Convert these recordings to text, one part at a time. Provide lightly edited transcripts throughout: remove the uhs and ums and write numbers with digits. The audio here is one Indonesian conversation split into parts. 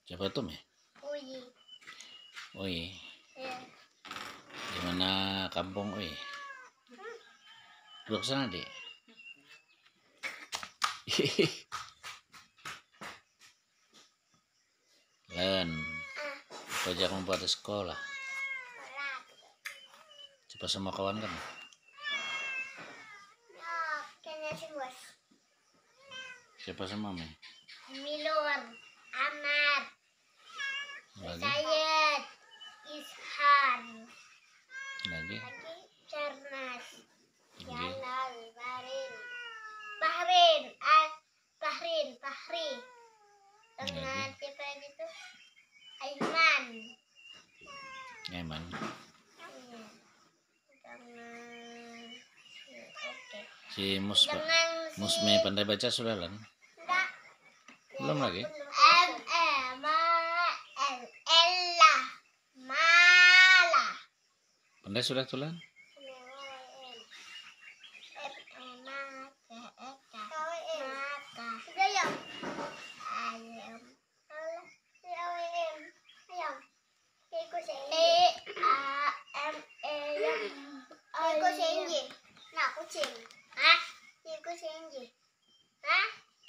Siapa tuh, Me? Uyi. Oi, Ya. gimana kampung, oi? Duduk sana, Dek. Len, pajak membuat sekolah. Coba sama kawan kan? Kayaknya sih bos. Siapa sama, Me? Milur, Ahmad, Lagi? Sayed, Ishan, Lagi? lagi Cernas, Lagi? Jalal, Fahri, dengan Lagi? siapa itu? Aiman. Eman. Iya. Dengan oke. Si Mus, Pak. Dengan Musme pandai baca sudah, Len? enggak. Belum lagi? Ella Mala. Pandai sudah tuh, Len?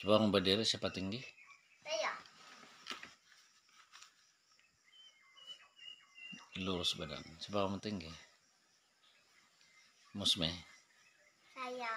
Coba ngubah diri siapa tinggi? Lurus badan. Siapa kamu tinggi? Musme. Saya.